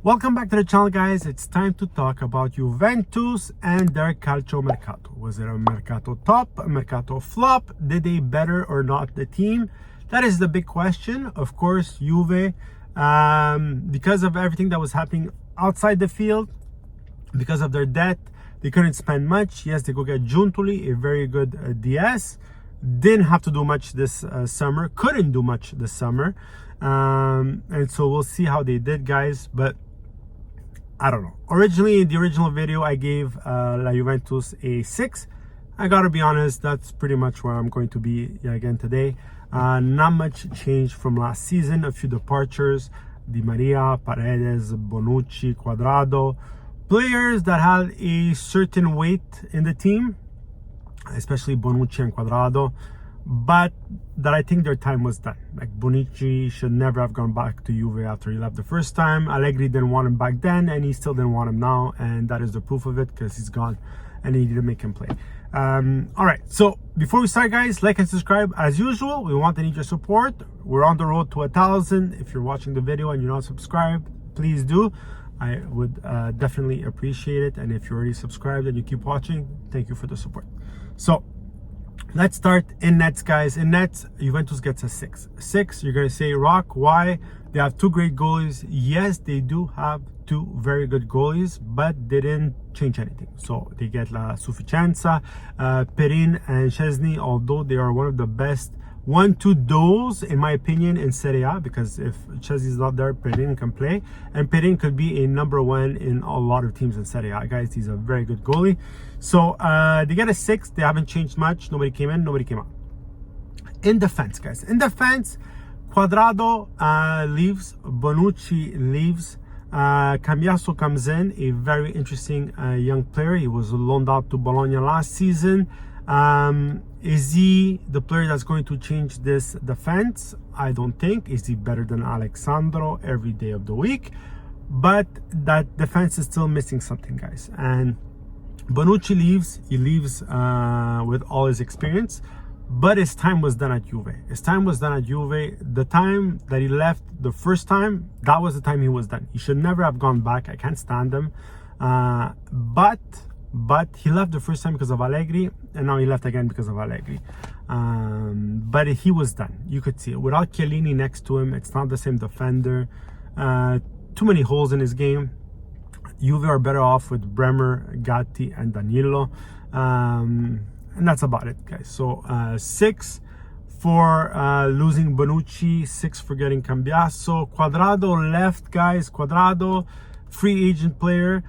Welcome back to the channel, guys. It's time to talk about Juventus and their Calciomercato. Was it a Mercato top, a Mercato flop? Did they better or not the team? That is the big question. Of course, Juve, because of everything that was happening outside the field, because of their debt, they couldn't spend much. Yes, they go get Giuntoli, a very good DS. Didn't have to do much this summer. Couldn't do much this summer. And so we'll see how they did, guys. But I don't know. Originally, in the original video, I gave La Juventus a 6. I gotta be honest, that's pretty much where I'm going to be again today. Not much change from last season. A few departures. Di Maria, Paredes, Bonucci, Cuadrado. Players that had a certain weight in the team, especially Bonucci and Cuadrado, but that I think their time was done. Like, Bonucci should never have gone back to Juve after he left the first time. Allegri didn't want him back then, and he still didn't want him now, and that is the proof of it, because he's gone and he didn't make him play. All right, so before we start, guys, like and subscribe as usual. We want and need your support. We're on the road to 1,000. If you're watching the video and you're not subscribed, please do. I would definitely appreciate it. And if you're already subscribed and you keep watching, thank you for the support. So let's start in nets, guys. In nets, Juventus gets a 6. 6, you're going to say, Rock, why? They have 2 great goalies. Yes, they do have 2 very good goalies, but they didn't change anything. So they get La Sufficienza, Perin and Szczesny, although they are one of the best 1-2 duos, in my opinion, in Serie A, because if Szczesny is not there, Perin can play, and Perin could be a #1 in a lot of teams in Serie A, guys. He's a very good goalie. So they get a 6. They haven't changed much. Nobody came in, nobody came out. In defense, guys, in defense, Cuadrado leaves, Bonucci leaves, Cambiasso comes in, a very interesting young player. He was loaned out to Bologna last season. Is he the player that's going to change this defense? I don't think. Is he better than Alexandro every day of the week? But that defense is still missing something, guys. And Bonucci leaves. He leaves with all his experience. But his time was done at Juve. His time was done at Juve. The time that he left the first time, that was the time he was done. He should never have gone back. I can't stand him. But he left the first time because of Allegri, and now he left again because of Allegri. But he was done. You could see it. Without Chiellini next to him, it's not the same defender. Too many holes in his game. Juve are better off with Bremer, Gatti, and Danilo. And that's about it, guys. So 6 for losing Bonucci, 6 for getting Cambiasso. Cuadrado left, guys. Cuadrado, free agent player.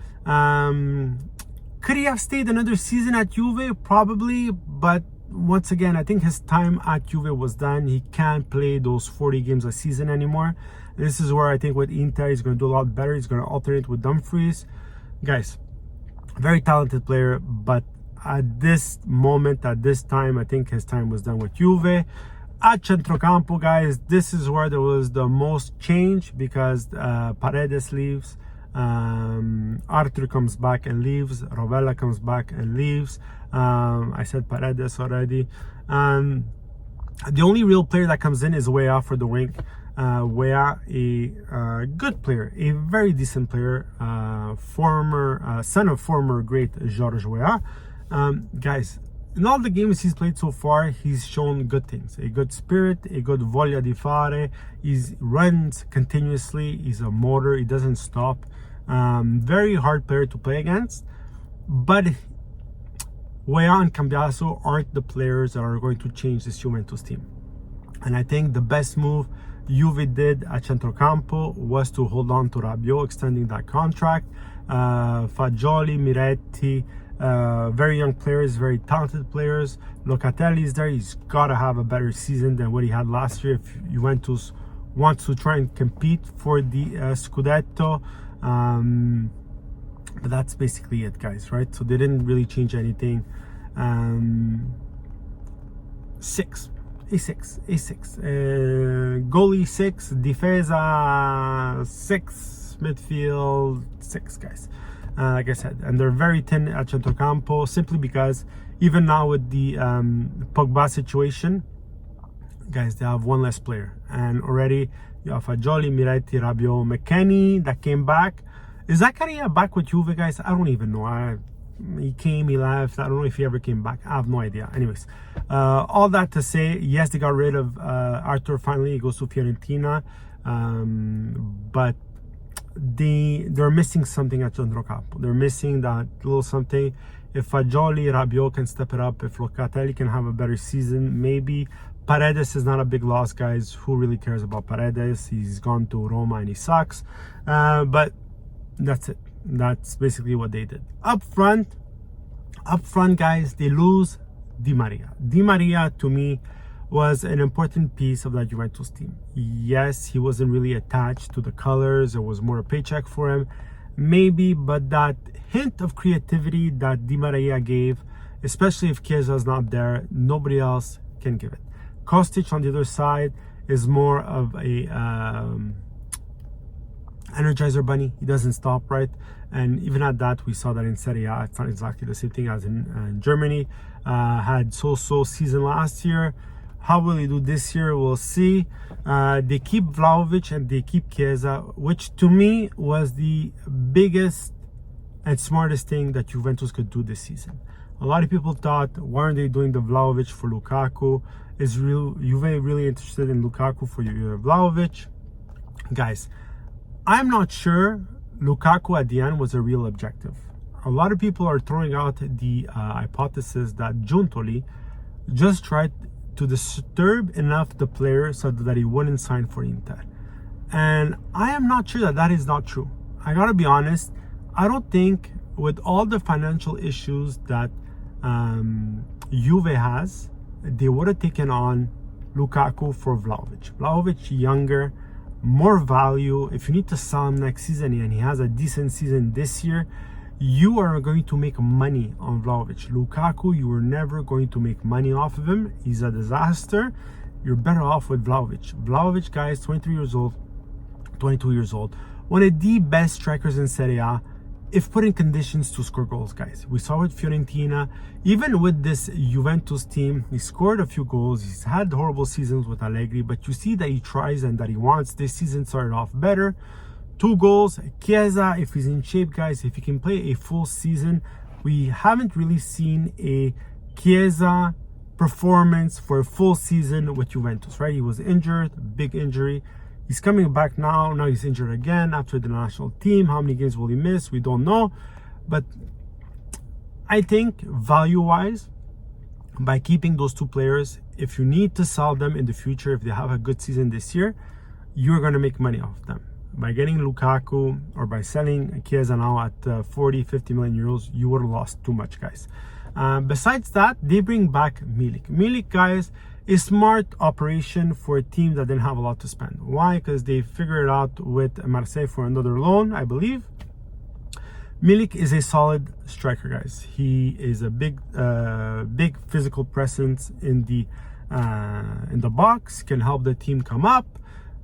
Could he have stayed another season at Juve? Probably, but once again, I think his time at Juve was done. He can't play those 40 games a season anymore. This is where I think with Inter, he's going to do a lot better. He's going to alternate with Dumfries. Guys, very talented player, but at this moment, at this time, I think his time was done with Juve. At Centrocampo, guys, this is where there was the most change, because Paredes leaves. Arthur comes back and leaves. Rovella comes back and leaves. I said Paredes already. The only real player that comes in is Weah for the wing. Weah, a good player, a very decent player, son of former great George Weah. Guys, in all the games he's played so far, he's shown good things. A good spirit, a good voglia di fare. He runs continuously. He's a motor. He doesn't stop. Very hard player to play against. But Weah and Cambiasso aren't the players that are going to change this Juventus team. And I think the best move Juve did at Centrocampo was to hold on to Rabiot, extending that contract. Fagioli, Miretti, very young players, very talented players. Locatelli is there. He's got to have a better season than what he had last year if Juventus wants to try and compete for the Scudetto. But that's basically it, guys, right? So they didn't really change anything. 6. A 6. Goalie 6, Difesa 6, midfield 6, guys. Like I said, and they're very thin at Centrocampo, simply because even now with the Pogba situation, guys, they have one less player, and already you have Fagioli, Miretti, Rabiot, McKennie that came back. Is Zakaria back with Juve, guys? I don't even know. He came, he left. I don't know if he ever came back. I have no idea. Anyways, all that to say, yes, they got rid of Arthur. Finally, he goes to Fiorentina, but they're missing something at centrocampo. They're missing that little something. If Fagioli, Rabiot can step it up, if Locatelli can have a better season, maybe. Paredes is not a big loss, guys. Who really cares about Paredes? He's gone to Roma and he sucks. But that's it. That's basically what they did. Up front, guys, they lose Di Maria. Di Maria, to me, was an important piece of that Juventus team. Yes, he wasn't really attached to the colors. It was more a paycheck for him, maybe, but that hint of creativity that Di Maria gave, especially if Chiesa's not there, nobody else can give it. Kostic on the other side is more of a Energizer bunny. He doesn't stop, right? And even at that, we saw that in Serie A. It's not exactly the same thing as in Germany. Had so-so season last year. How will he do this year? We'll see. They keep Vlahovic and they keep Chiesa, which to me was the biggest and smartest thing that Juventus could do this season. A lot of people thought, why aren't they doing the Vlahovic for Lukaku? Is Juve really interested in Lukaku for Vlahovic? Guys, I'm not sure Lukaku at the end was a real objective. A lot of people are throwing out the hypothesis that Giuntoli just tried to disturb enough the player so that he wouldn't sign for Inter. And I am not sure that that is not true. I gotta be honest, I don't think with all the financial issues that Juve has, they would have taken on Lukaku for Vlahovic. Vlahovic younger, more value. If you need to sell him next season and he has a decent season this year, you are going to make money on Vlahovic. Lukaku, you are never going to make money off of him. He's a disaster. You're better off with Vlahovic. Vlahovic, guys, 23 years old, 22 years old. One of the best strikers in Serie A, if put in conditions to score goals, guys. We saw with Fiorentina, even with this Juventus team, he scored a few goals. He's had horrible seasons with Allegri, but you see that he tries and that he wants. This season started off better. 2 goals. Chiesa, if he's in shape, guys, if he can play a full season, we haven't really seen a Chiesa performance for a full season with Juventus, right? He was injured, big injury. He's coming back now. Now he's injured again after the national team. How many games will he miss? We don't know. But I think value-wise, by keeping those 2 players, if you need to sell them in the future, if they have a good season this year, you're going to make money off them. By getting Lukaku or by selling Chiesa now at 40, 50 million euros, you would have lost too much, guys. Besides that, they bring back Milik. Milik, guys, a smart operation for a team that didn't have a lot to spend. Why? Because they figured it out with Marseille for another loan, I believe. Milik is a solid striker, guys. He is a big physical presence in the box, can help the team come up,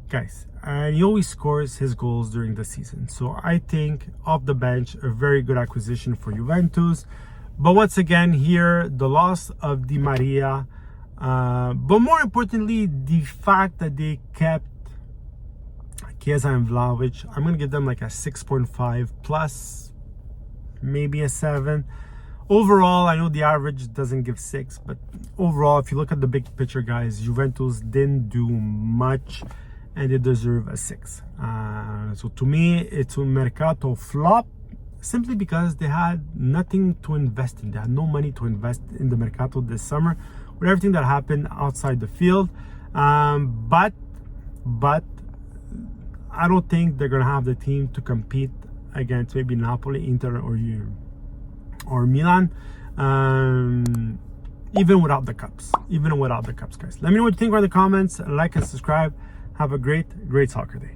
guys. And he always scores his goals during the season. So I think off the bench, a very good acquisition for Juventus. But once again, here the loss of Di Maria. But more importantly, the fact that they kept Chiesa and Vlahovic, I'm going to give them like a 6.5 plus, maybe a 7. Overall, I know the average doesn't give 6, but overall, if you look at the big picture, guys, Juventus didn't do much and they deserve a 6. So to me, it's a Mercato flop, simply because they had nothing to invest in. They had no money to invest in the Mercato this summer with everything that happened outside the field. But I don't think they're gonna have the team to compete against maybe Napoli, Inter, or Milan, even without the cups. Even without the cups, guys. Let me know what you think in the comments. Like and subscribe. Have a great soccer day.